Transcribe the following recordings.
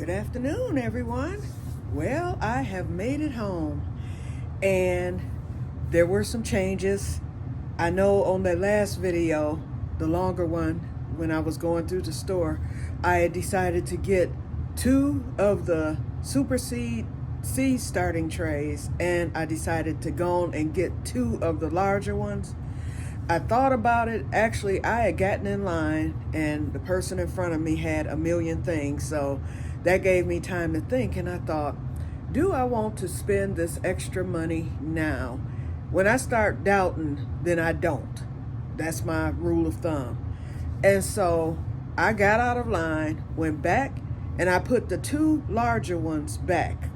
Good afternoon, everyone. Well, I have made it home, and there were some changes. I know on that last video, the longer one, when I was going through the store, I had decided to get 2 of the Super Seed starting trays, and I decided to go on and get 2 of the larger ones. I thought about it. Actually, I had gotten in line, and the person in front of me had a million things, so that gave me time to think, and I thought, do I want to spend this extra money now? When I start doubting, then I don't. That's my rule of thumb. And so I got out of line, went back, and I put the 2 larger ones back.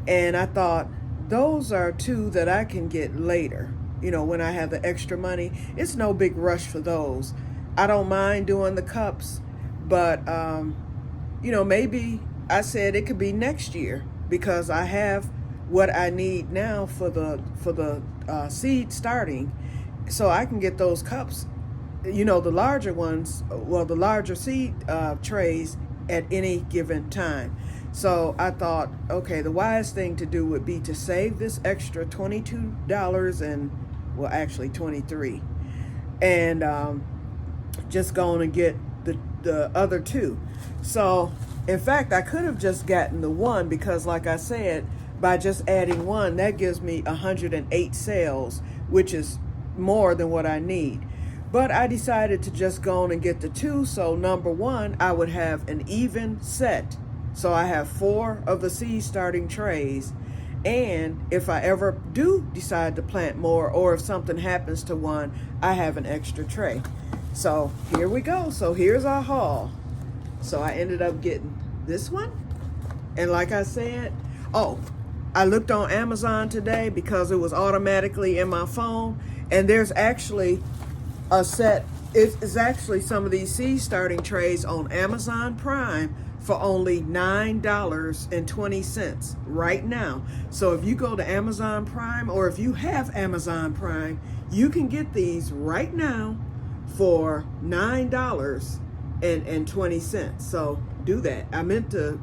And I thought, those are 2 that I can get later. You know, when I have the extra money, it's no big rush for those. I don't mind doing the cups, but maybe I said it could be next year because I have what I need now for the seed starting, so I can get those cups, the larger ones, the larger seed trays at any given time. So I thought, okay, the wise thing to do would be to save this extra $22 and, well, actually $23, and just go on and get the other 2. So in fact, I could have just gotten the 1 because, like I said, by just adding 1, that gives me 108 sales, which is more than what I need. But I decided to just go on and get the 2. So number 1, I would have an even set. So I have 4 of the seed starting trays. And if I ever do decide to plant more, or if something happens to one, I have an extra tray. So here we go. So here's our haul. So I ended up getting this one. And like I said, I looked on Amazon today because it was automatically in my phone. And there's actually a set. It's actually some of these seed starting trays on Amazon Prime for only $9.20 right now. So if you go to Amazon Prime, or if you have Amazon Prime, you can get these right now for $9.20. So do that. I meant to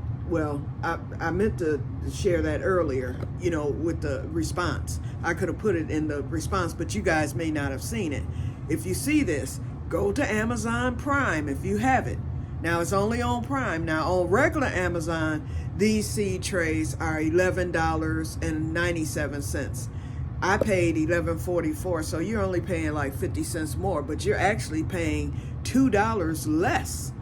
share that earlier, with the response. I could have put it in the response, but you guys may not have seen it. If you see this, go to Amazon Prime if you have it. Now, it's only on Prime. Now, on regular Amazon, these seed trays are $11.97. I paid $11.44, so you're only paying like 50 cents more, but you're actually paying $2 less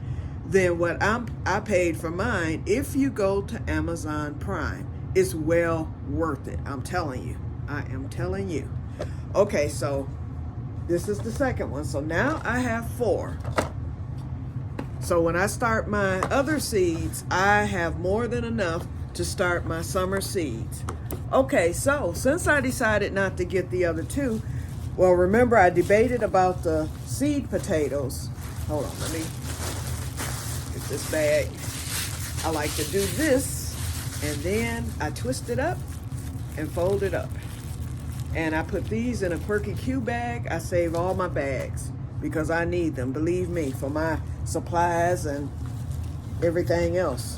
than what I paid for mine if you go to Amazon Prime. It's well worth it. I'm telling you. I am telling you. Okay, so this is the second one. So now I have 4. So when I start my other seeds, I have more than enough to start my summer seeds. Okay, so since I decided not to get the other 2, well, remember I debated about the seed potatoes. Hold on, let me get this bag. I like to do this, and then I twist it up and fold it up. And I put these in a Que-stead-Que bag. I save all my bags because I need them, believe me, for my supplies and everything else.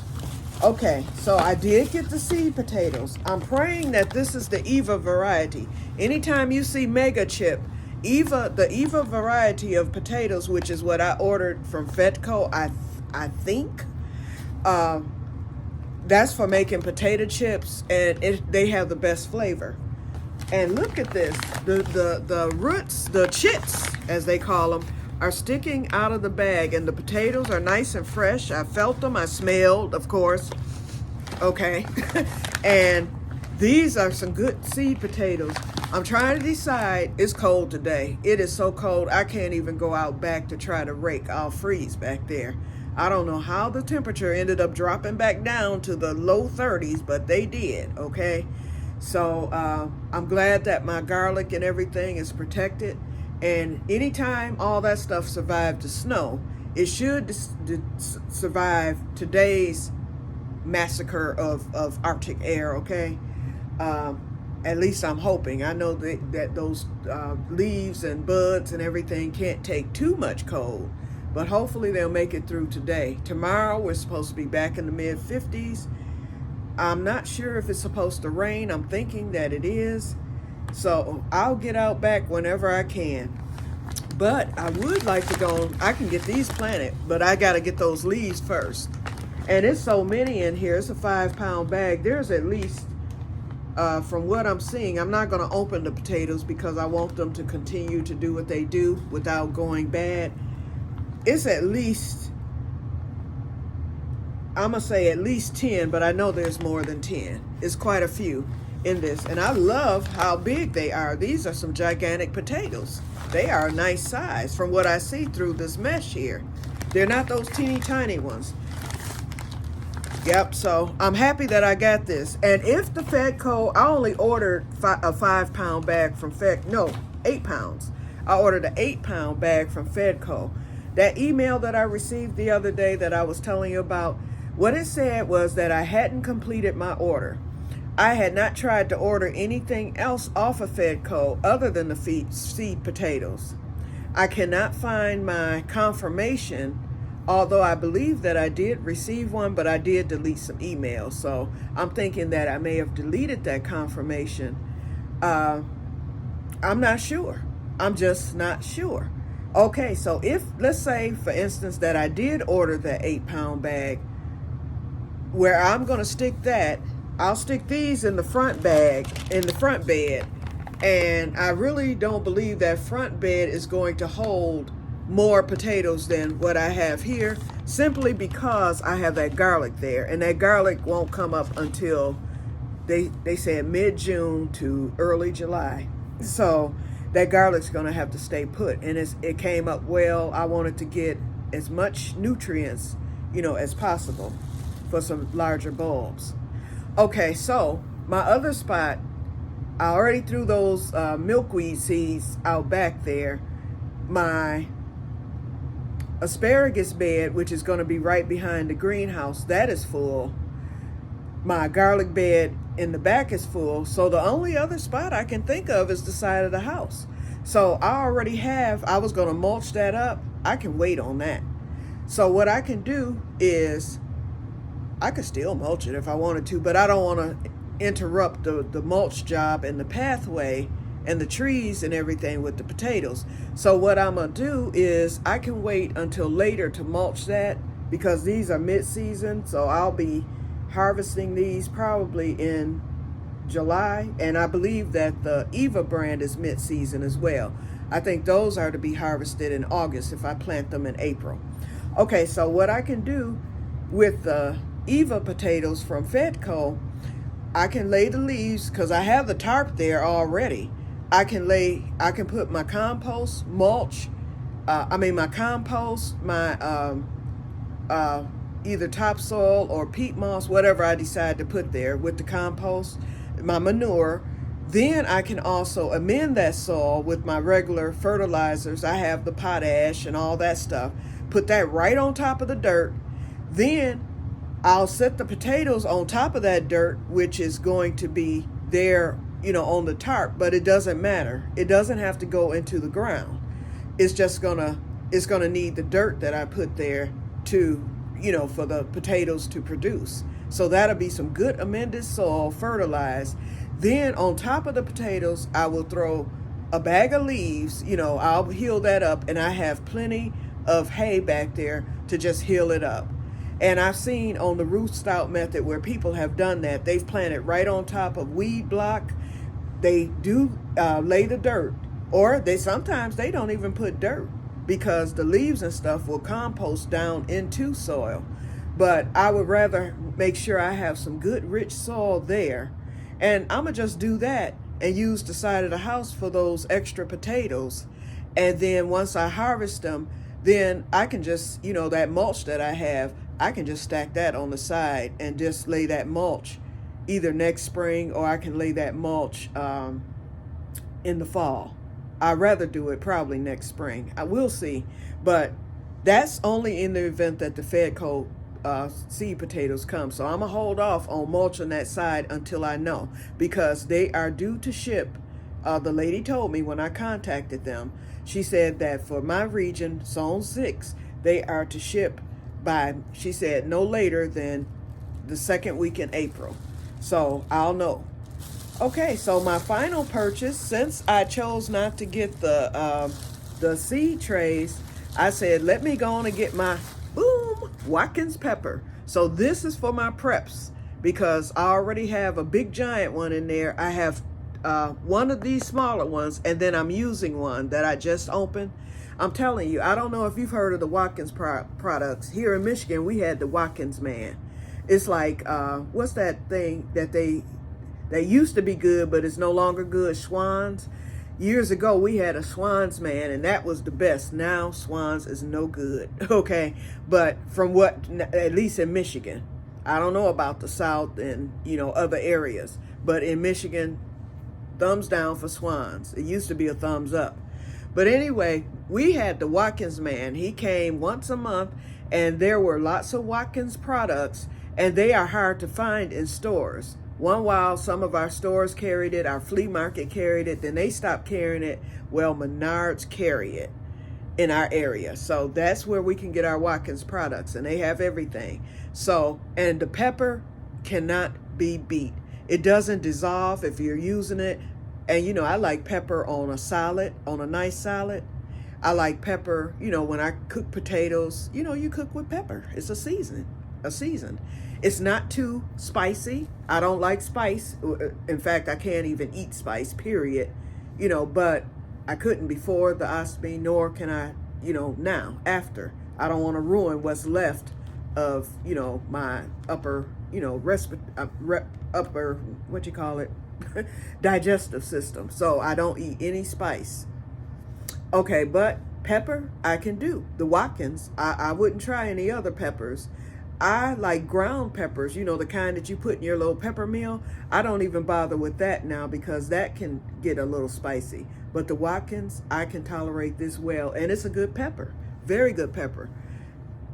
Okay, so I did get the seed potatoes. I'm praying that this is the Eva variety. Anytime you see Mega Chip, the Eva variety of potatoes, which is what I ordered from Que-stead-Que, I think, that's for making potato chips, and they have the best flavor. And look at this, the roots, the chits, as they call them, are sticking out of the bag, and the potatoes are nice and fresh. I felt them, I smelled, of course. Okay, and these are some good seed potatoes. I'm trying to decide. It's cold today. It is so cold, I can't even go out back to try to rake. I'll freeze back there. I don't know how the temperature ended up dropping back down to the low 30s, but they did, okay? So I'm glad that my garlic and everything is protected. And anytime all that stuff survived the snow, it should survive today's massacre of Arctic air, okay? At least I'm hoping. I know that those leaves and buds and everything can't take too much cold. but hopefully they'll make it through today. Tomorrow we're supposed to be back in the mid 50s. I'm not sure if it's supposed to rain. I'm thinking that it is. So I'll get out back whenever I can. But I would like to go, I can get these planted, but I got to get those leaves first. And it's so many in here. It's a 5-pound bag. There's at least, from what I'm seeing, I'm not going to open the potatoes because I want them to continue to do what they do without going bad. It's at least, I'm going to say at least 10, but I know there's more than 10. It's quite a few in this. And I love how big they are. These are some gigantic potatoes. They are a nice size from what I see through this mesh here. They're not those teeny tiny ones. Yep, so I'm happy that I got this. And if the Que-stead-Que, I only ordered a 5-pound bag from 8 pounds. I ordered an 8-pound bag from Que-stead-Que. That email that I received the other day that I was telling you about, what it said was that I hadn't completed my order. I had not tried to order anything else off of Que-stead-Que other than the seed potatoes. I cannot find my confirmation, although I believe that I did receive one, but I did delete some emails. So I'm thinking that I may have deleted that confirmation. I'm not sure. I'm just not sure. Okay, so if, let's say, for instance, that I did order the 8-pound bag, where I'm going to stick that, I'll stick these in the front bag, in the front bed. And I really don't believe that front bed is going to hold more potatoes than what I have here, simply because I have that garlic there. And that garlic won't come up until, they said mid-June to early July. So that garlic's going to have to stay put. And it came up well. I wanted to get as much nutrients, as possible for some larger bulbs. Okay, so my other spot, I already threw those milkweed seeds out back there. My asparagus bed, which is going to be right behind the greenhouse, that is full. My garlic bed in the back is full. So the only other spot I can think of is the side of the house. So I already have, I was going to mulch that up. I can wait on that. So what I can do is, I could still mulch it if I wanted to, but I don't want to interrupt the mulch job and the pathway and the trees and everything with the potatoes. So what I'm going to do is I can wait until later to mulch that, because these are mid-season. So I'll be harvesting these probably in July. And I believe that the Eva brand is mid-season as well. I think those are to be harvested in August if I plant them in April. Okay, so what I can do with the Eva potatoes from Que-stead-Que, I can lay the leaves, because I have the tarp there already. I can put my compost, mulch, my compost, my either topsoil or peat moss, whatever I decide to put there with the compost, my manure. Then I can also amend that soil with my regular fertilizers. I have the potash and all that stuff. Put that right on top of the dirt. Then I'll set the potatoes on top of that dirt, which is going to be there, on the tarp, but it doesn't matter. It doesn't have to go into the ground. It's just it's gonna need the dirt that I put there to, for the potatoes to produce. So that'll be some good amended soil, fertilized. Then on top of the potatoes, I will throw a bag of leaves. I'll heal that up, and I have plenty of hay back there to just heal it up. And I've seen on the root stout method where people have done that. They've planted right on top of weed block. They do lay the dirt, or sometimes they don't even put dirt, because the leaves and stuff will compost down into soil. But I would rather make sure I have some good rich soil there. And I'm gonna just do that and use the side of the house for those extra potatoes. And then once I harvest them, then I can just, that mulch that I have, I can just stack that on the side and just lay that mulch either next spring, or I can lay that mulch in the fall. I'd rather do it probably next spring. I will see, but that's only in the event that the Que-stead-Que seed potatoes come. So I'm gonna hold off on mulching that side until I know, because they are due to ship. The lady told me when I contacted them, she said that for my region, Zone 6, They are to ship by, she said, no later than the second week in April. So I'll know. Okay, so my final purchase, since I chose not to get the seed trays, I said, let me go on and get my, boom, Watkins pepper. So this is for my preps because I already have a big giant one in there. I have one of these smaller ones, and then I'm using one that I just opened. I'm telling you, I don't know if you've heard of the Watkins products. Here in Michigan, we had the Watkins man. It's like, what's that thing that they used to be good, but it's no longer good? Schwann's. Years ago, we had a Schwann's man, and that was the best. Now, Schwann's is no good, okay? But from what, at least in Michigan, I don't know about the South and, other areas, but in Michigan, thumbs down for Schwann's. It used to be a thumbs up. But anyway, we had the Watkins man. He came once a month, and there were lots of Watkins products, and they are hard to find in stores. One while some of our stores carried it, our flea market carried it, then they stopped carrying it. Well, Menards carry it in our area. So that's where we can get our Watkins products, and they have everything. So, and the pepper cannot be beat. It doesn't dissolve if you're using it. And I like pepper on a salad, on a nice salad. I like pepper, when I cook potatoes, you cook with pepper. It's a season. It's not too spicy. I don't like spice. In fact, I can't even eat spice, period. But I couldn't before the ostomy, nor can I, now, after. I don't want to ruin what's left of, my upper, upper, what you call it, digestive system. So I don't eat any spice. Okay, but pepper, I can do. The Watkins, I wouldn't try any other peppers. I like ground peppers, the kind that you put in your little pepper meal. I don't even bother with that now because that can get a little spicy. But the Watkins, I can tolerate this well. And it's a good pepper, very good pepper.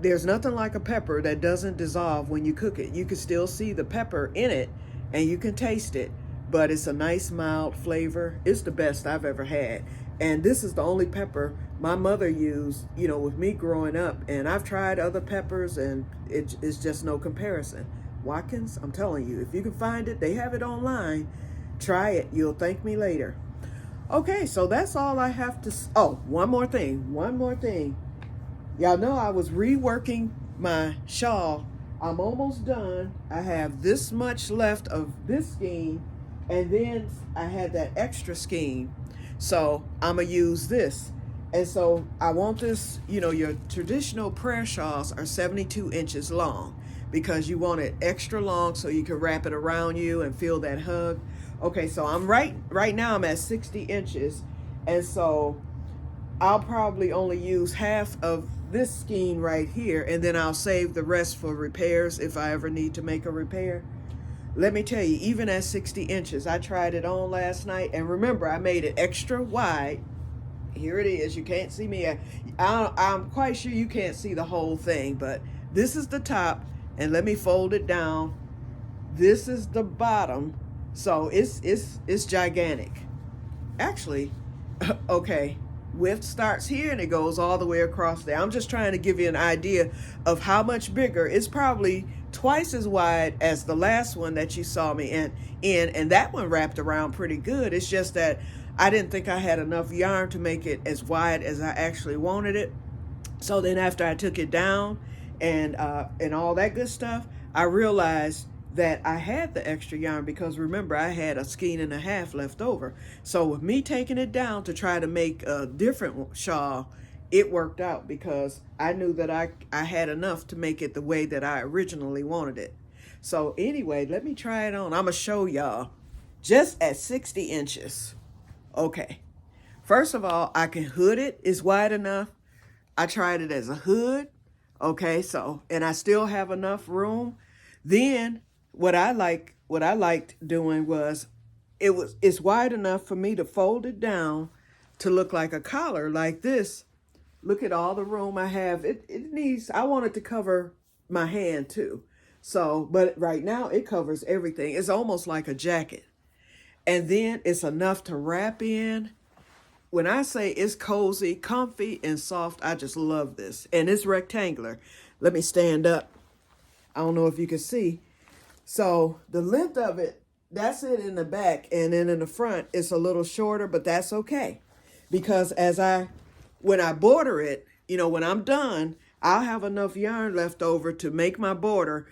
There's nothing like a pepper that doesn't dissolve when you cook it. You can still see the pepper in it and you can taste it, but it's a nice mild flavor. It's the best I've ever had. And this is the only pepper my mother used, with me growing up. And I've tried other peppers and it's just no comparison. Watkins, I'm telling you, if you can find it, they have it online. Try it. You'll thank me later. Okay, so that's all I have to, one more thing. Y'all know I was reworking my shawl. I'm almost done. I have this much left of this skein, and then I had that extra skein. So I'm going to use this. And so I want this, your traditional prayer shawls are 72 inches long because you want it extra long so you can wrap it around you and feel that hug. Okay, so I'm right now I'm at 60 inches. And so I'll probably only use half of this skein right here, and then I'll save the rest for repairs if I ever need to make a repair. Let me tell you, even at 60 inches, I tried it on last night, and remember, I made it extra wide. Here it is. You can't see me. I'm quite sure you can't see the whole thing, but this is the top, and let me fold it down. This is the bottom, so it's gigantic. Actually, okay, width starts here and it goes all the way across there. I'm just trying to give you an idea of how much bigger. It's probably twice as wide as the last one that you saw me in, and that one wrapped around pretty good. It's just that I didn't think I had enough yarn to make it as wide as I actually wanted it. So then after I took it down and all that good stuff, I realized that I had the extra yarn because remember, I had a skein and a half left over. So with me taking it down to try to make a different shawl, it worked out because I knew that I had enough to make it the way that I originally wanted it. So anyway, let me try it on. I'm gonna show y'all just at 60 inches. Okay, first of all, I can hood it. It's wide enough. I tried it as a hood. Okay, so, and I still have enough room. Then what I liked doing was it's wide enough for me to fold it down to look like a collar like this. Look at all the room I have. It needs, I want it to cover my hand too. So, but right now it covers everything. It's almost like a jacket. And then it's enough to wrap in. when I say it's cozy, comfy, and soft, I just love this. And it's rectangular. Let me stand up. I don't know if you can see. So the length of it, that's it in the back. And then in the front, it's a little shorter, but that's okay. Because when I border it, when I'm done, I'll have enough yarn left over to make my border.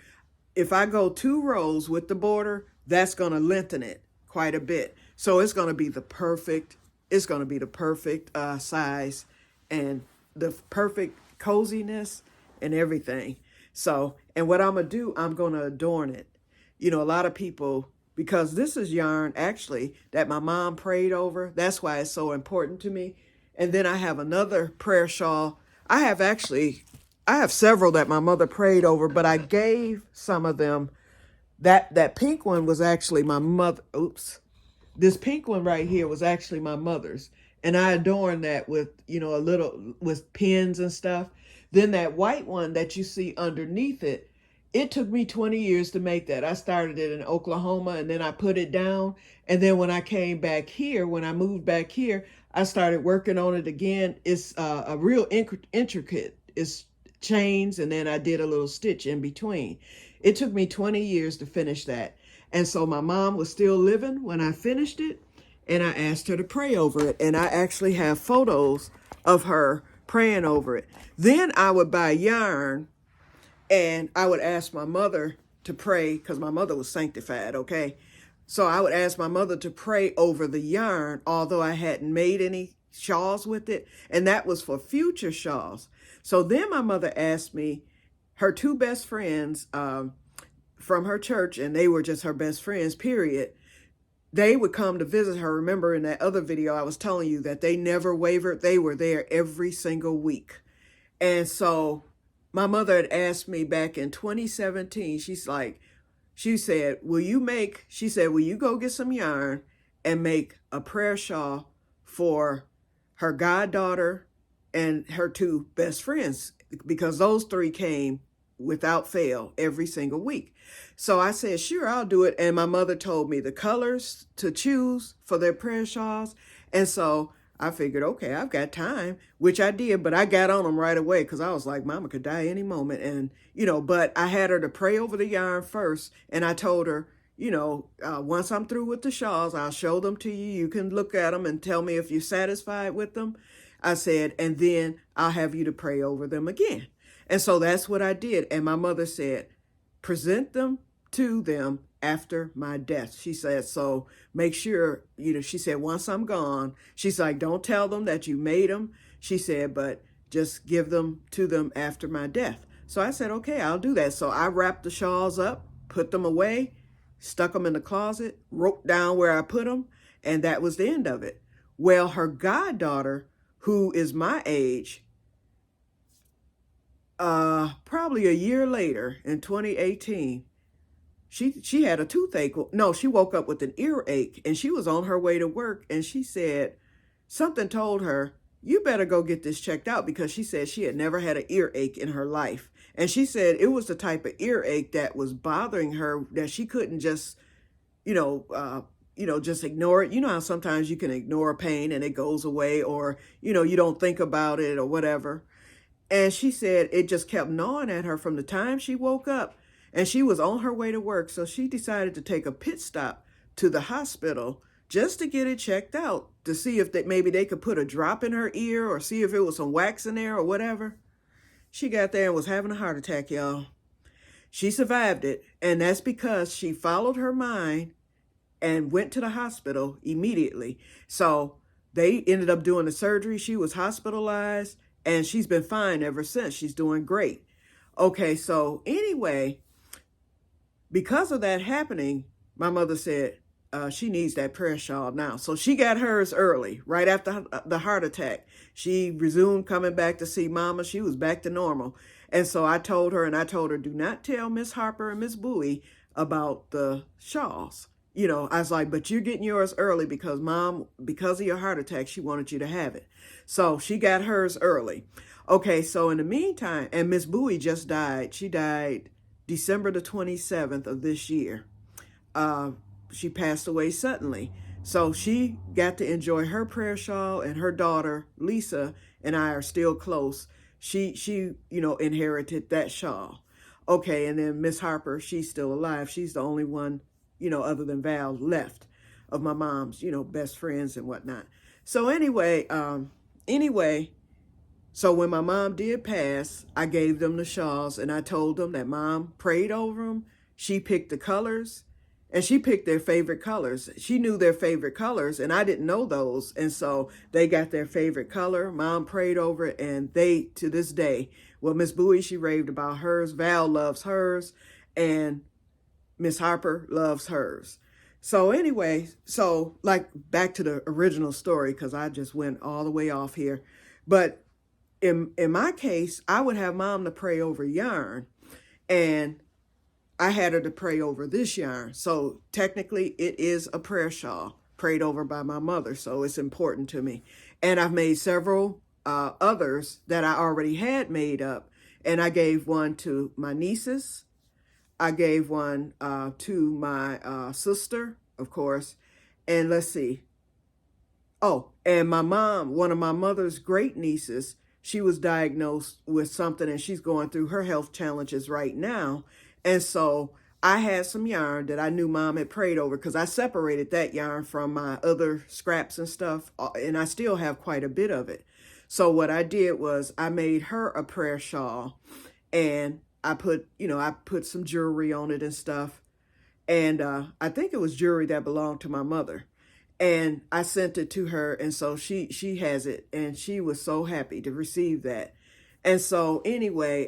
If I go 2 rows with the border, that's going to lengthen it quite a bit. So it's going to be the perfect size and the perfect coziness and everything. So, and what I'm going to do, I'm going to adorn it. A lot of people, because this is yarn actually that my mom prayed over. That's why it's so important to me. And then I have another prayer shawl. I have several that my mother prayed over, but I gave some of them. That pink one was actually my mother. Oops. This pink one right here was actually my mother's. And I adorned that with, a little, with pins and stuff. Then that white one that you see underneath it, it took me 20 years to make that. I started it in Oklahoma and then I put it down. And then when I came back here, when I moved back here, I started working on it again. It's a real intricate. It's chains and then I did a little stitch in between. It took me 20 years to finish that. And so my mom was still living when I finished it, and I asked her to pray over it. And I actually have photos of her praying over it. Then I would buy yarn and I would ask my mother to pray, because my mother was sanctified, okay? So I would ask my mother to pray over the yarn, although I hadn't made any shawls with it. And that was for future shawls. So then my mother asked me, her 2 best friends from her church, and they were just her best friends, period. They would come to visit her. Remember in that other video, I was telling you that they never wavered. They were there every single week. And so my mother had asked me back in 2017, she said, will you go get some yarn and make a prayer shawl for her goddaughter and her 2 best friends? Because those 3 came without fail every single week. So I said, sure, I'll do it. And my mother told me the colors to choose for their prayer shawls. And so I figured, okay, I've got time, which I did, but I got on them right away because I was like, Mama could die any moment. And, but I had her to pray over the yarn first. And I told her, once I'm through with the shawls, I'll show them to you. You can look at them and tell me if you're satisfied with them. I said, and then I'll have you to pray over them again. And so that's what I did. And my mother said, present them to them after my death. She said, so make sure, she said, once I'm gone, she's like, don't tell them that you made them. She said, but just give them to them after my death. So I said, okay, I'll do that. So I wrapped the shawls up, put them away, stuck them in the closet, wrote down where I put them, and that was the end of it. Well, her goddaughter, who is my age, probably a year later in 2018, she had a toothache. No, she woke up with an earache and she was on her way to work. And she said, something told her, you better go get this checked out, because she said she had never had an earache in her life. And she said it was the type of earache that was bothering her, that she couldn't just, just ignore it. You know how sometimes you can ignore pain and it goes away, or, you don't think about it or whatever. And she said it just kept gnawing at her from the time she woke up, and she was on her way to work. So she decided to take a pit stop to the hospital just to get it checked out, to see if maybe they could put a drop in her ear or see if it was some wax in there or whatever. She got there and was having a heart attack, y'all. She survived it, and that's because she followed her mind and went to the hospital immediately. So they ended up doing the surgery. She was hospitalized, and she's been fine ever since. She's doing great. Okay, so anyway, because of that happening, my mother said she needs that prayer shawl now. So she got hers early, right after the heart attack. She resumed coming back to see Mama. She was back to normal. And so I told her, do not tell Miss Harper and Miss Bowie about the shawls. I was like, but you're getting yours early because Mom, because of your heart attack, she wanted you to have it. So she got hers early. Okay, so in the meantime, and Miss Bowie just died. She died December the 27th of this year. She passed away suddenly. So she got to enjoy her prayer shawl, and her daughter, Lisa, and I are still close. She inherited that shawl. Okay, and then Miss Harper, she's still alive. She's the only one, other than Val, left of my mom's, best friends and whatnot. So anyway, so when my mom did pass, I gave them the shawls, and I told them that Mom prayed over them. She picked the colors, and she picked their favorite colors. She knew their favorite colors, and I didn't know those. And so they got their favorite color. Mom prayed over it, and they, to this day, well, Miss Bowie, she raved about hers. Val loves hers, and Miss Harper loves hers. So anyway, so like back to the original story, because I just went all the way off here. But in my case, I would have Mom to pray over yarn, and I had her to pray over this yarn. So technically it is a prayer shawl prayed over by my mother. So it's important to me. And I've made several others that I already had made up. And I gave one to my nieces. I gave one to my sister, of course. And let's see. Oh, and my mom, one of my mother's great nieces, she was diagnosed with something, and she's going through her health challenges right now. And so I had some yarn that I knew Mom had prayed over, because I separated that yarn from my other scraps and stuff, and I still have quite a bit of it. So what I did was I made her a prayer shawl, and I put some jewelry on it and stuff. And I think it was jewelry that belonged to my mother. And I sent it to her, and so she has it, and she was so happy to receive that. And so anyway,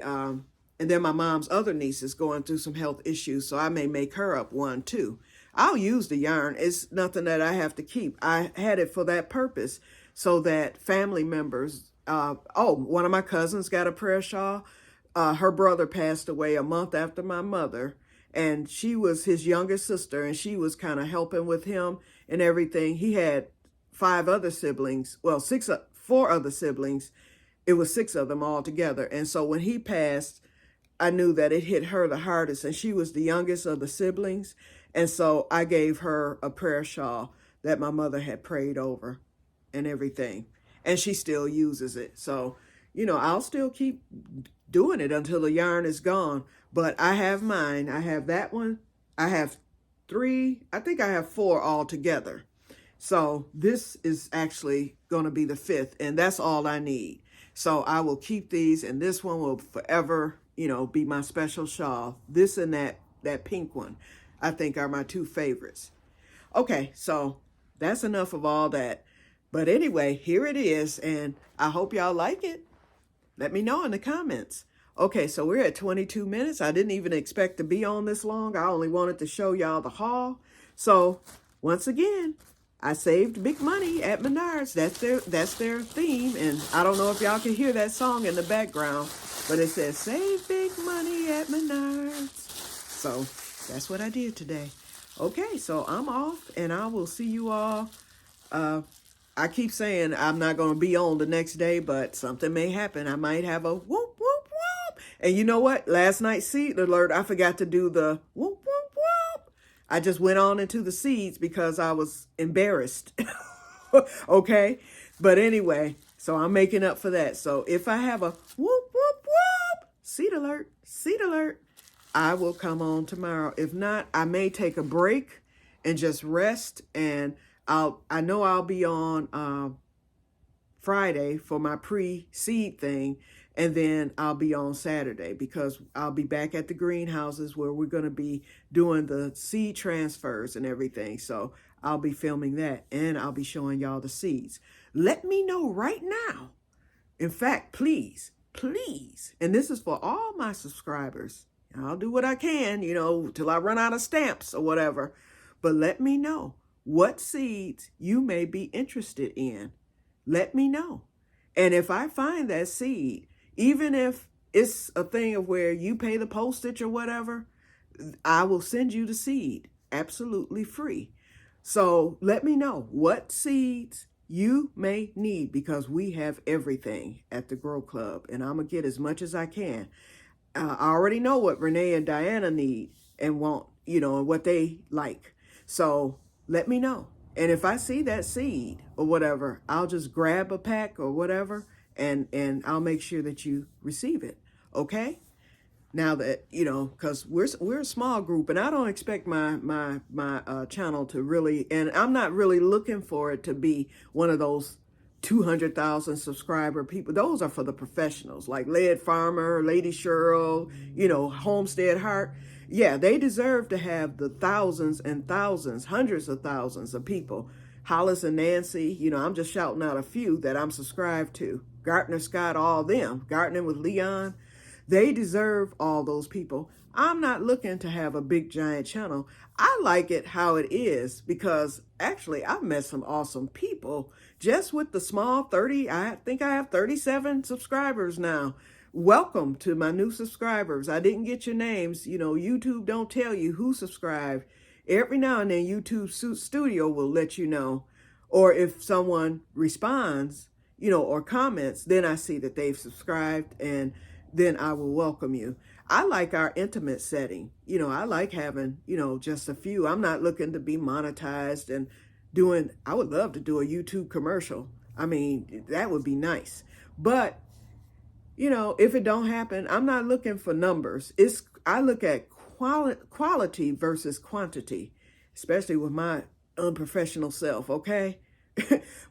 and then my mom's other niece is going through some health issues, so I may make her up one too. I'll use the yarn. It's nothing that I have to keep. I had it for that purpose, so that family members, one of my cousins got a prayer shawl. Her brother passed away a month after my mother, and she was his youngest sister, and she was kind of helping with him and everything. He had 4 other siblings. It was 6 of them all together. And so when he passed, I knew that it hit her the hardest, and she was the youngest of the siblings. And so I gave her a prayer shawl that my mother had prayed over and everything. And she still uses it. So, I'll still keep doing it until the yarn is gone. But I have mine. I have that one. I have 3. I think I have 4 altogether. So this is actually going to be the 5th, and that's all I need. So I will keep these, and this one will forever, be my special shawl. This and that pink one, I think, are my 2 favorites. Okay, so that's enough of all that. But anyway, here it is, and I hope y'all like it. Let me know in the comments. Okay, so we're at 22 minutes. I didn't even expect to be on this long. I only wanted to show y'all the haul. So once again, I saved big money at Menards. That's their theme. And I don't know if y'all can hear that song in the background, but it says save big money at Menards. So that's what I did today. Okay, so I'm off, and I will see you all. I keep saying I'm not going to be on the next day, but something may happen. I might have a whoop, whoop, whoop. And you know what? Last night's seed alert, I forgot to do the whoop, whoop, whoop. I just went on into the seeds because I was embarrassed. Okay? But anyway, so I'm making up for that. So if I have a whoop, whoop, whoop, seed alert, I will come on tomorrow. If not, I may take a break and just rest, and I know I'll be on Friday for my pre-seed thing, and then I'll be on Saturday because I'll be back at the greenhouses where we're going to be doing the seed transfers and everything. So I'll be filming that, and I'll be showing y'all the seeds. Let me know right now. In fact, please, and this is for all my subscribers. I'll do what I can, till I run out of stamps or whatever. But let me know what seeds you may be interested in. Let me know. And if I find that seed, even if it's a thing of where you pay the postage or whatever, I will send you the seed absolutely free. So let me know what seeds you may need, because we have everything at the Grow Club, and I'm going to get as much as I can. I already know what Renee and Diana need and want, and what they like. So let me know. And if I see that seed or whatever, I'll just grab a pack or whatever, and I'll make sure that you receive it. Okay? Now that, you know, because we're a small group, and I don't expect my channel to really, and I'm not really looking for it to be one of those 200,000 subscriber people. Those are for the professionals, like Lead Farmer, Lady Cheryl, you know, Homestead Heart. Yeah, they deserve to have the thousands and thousands, hundreds of thousands of people. Hollis and Nancy, you know, I'm just shouting out a few that I'm subscribed to. Gartner Scott, all them. Gardening with Leon. They deserve all those people. I'm not looking to have a big giant channel. I like it how it is because actually I've met some awesome people just with the small 30. I think I have 37 subscribers now. Welcome to my new subscribers. I didn't get your names. You know, YouTube don't tell you who subscribed. Every now and then YouTube Studio will let you know. Or if someone responds, you know, or comments, then I see that they've subscribed, and then I will welcome you. I like our intimate setting. You know, I like having, you know, just a few. I'm not looking to be monetized and doing, I would love to do a YouTube commercial. I mean, that would be nice. But, you know, if it don't happen, I'm not looking for numbers. I look at quality versus quantity, especially with my unprofessional self, okay?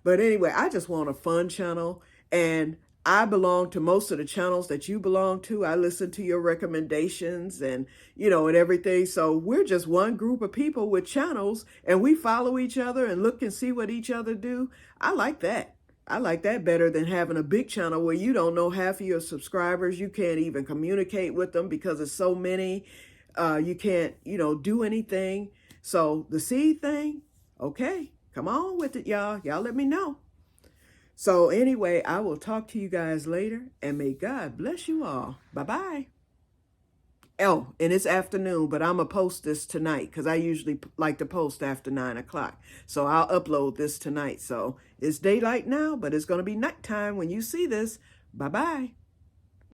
But anyway, I just want a fun channel, and I belong to most of the channels that you belong to. I listen to your recommendations and, you know, and everything. So we're just one group of people with channels, and we follow each other and look and see what each other do. I like that. I like that better than having a big channel where you don't know half of your subscribers. You can't even communicate with them because there's so many. You can't, you know, do anything. So the seed thing, okay, come on with it, y'all. Y'all let me know. So anyway, I will talk to you guys later, and may God bless you all. Bye-bye. Oh, and it's afternoon, but I'm going to post this tonight because I usually like to post after 9 o'clock. So I'll upload this tonight. So it's daylight now, but it's going to be nighttime when you see this. Bye-bye.